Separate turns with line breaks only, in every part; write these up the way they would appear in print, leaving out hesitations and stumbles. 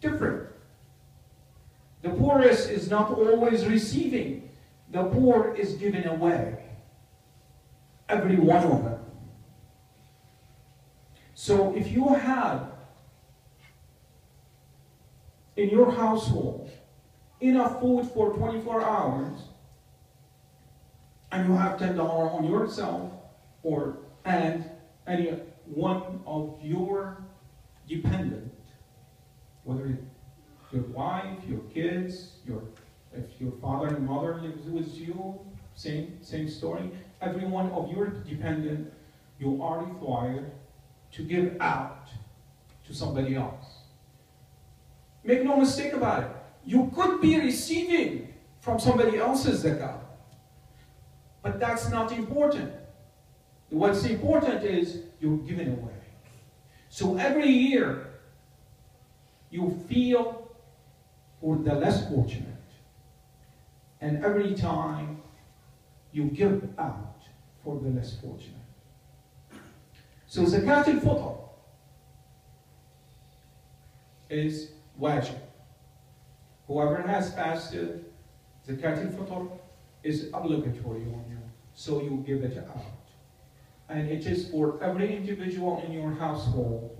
different. The poorest is not always receiving. The poor is giving away. Every one of them. So if you have in your household enough food for 24 hours, and you have $10 on yourself, and any one of your dependent, whether it's your wife, your kids, if your father and mother lives with you, same story. Every one of your dependent, you are required to give out to somebody else. Make no mistake about it. You could be receiving from somebody else's zakat, but that's not important. What's important is you're giving away. So every year, you feel for the less fortunate. And every time, you give out for the less fortunate. So Zakat al-Fitr is wajib. Whoever has fasted, Zakat al-Fitr is obligatory on you, so you give it out. And it is for every individual in your household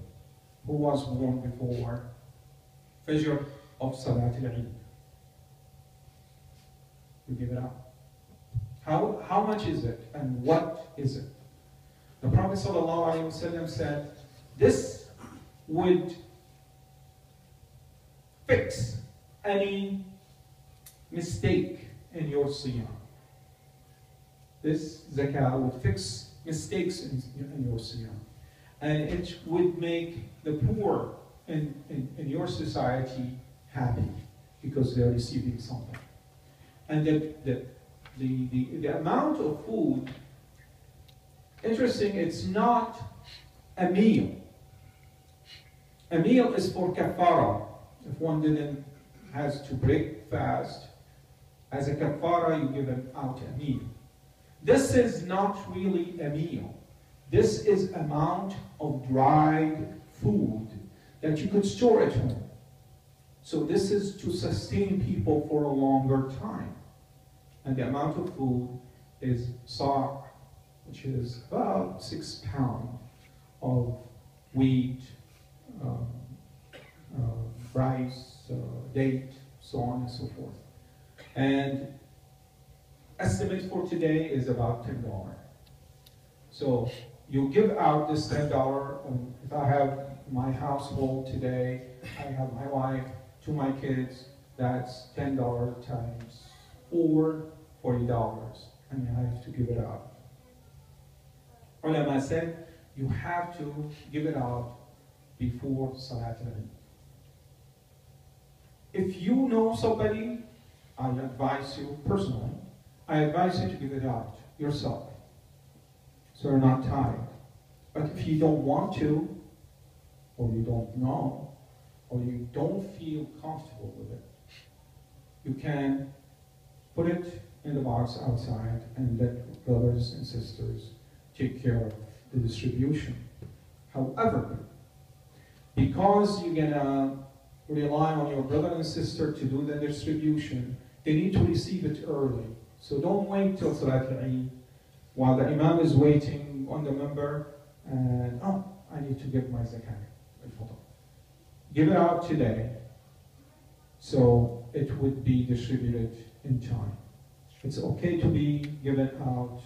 who was born before Fajr of Salat al-Eid. You give it out. How much is it and what is it? The Prophet ﷺ said, this would fix any mistake in your siyam. This zakah would fix mistakes in your siyam. And it would make the poor in your society happy because they're receiving something. And the amount of food, interesting, it's not a meal. A meal is for kafara. If one has to break fast, as a kafara, you give them out a meal. This is not really a meal. This is amount of dried food that you could store at home. So this is to sustain people for a longer time. And the amount of food is sa', which is about 6 pounds of wheat, rice, date, so on and so forth. And estimate for today is about $10. So you give out this $10. If I have my household today, I have my wife, 2 my kids, that's $10 times 4, $40, and you have to give it out. Ulama said you have to give it out before Salat al-Eid. If you know somebody, I advise you personally, I advise you to give it out yourself, so you're not tired. But if you don't want to, or you don't know, or you don't feel comfortable with it, you can put it in the box outside and let brothers and sisters take care of the distribution. However, because you're gonna rely on your brother and sister to do the distribution, they need to receive it early. So don't wait till Salat al-Eid while the Imam is waiting on the member and, I need to give my zakat. Give it out today so it would be distributed in time. It's okay to be given out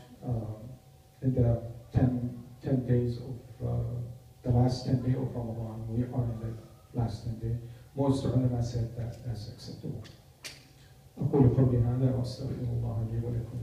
in the 10 days of the last 10 days of Ramadan. We are in the last 10 days. Most ulama said that that's acceptable. أقول قولي هذا وأستغفر الله لي ولكم.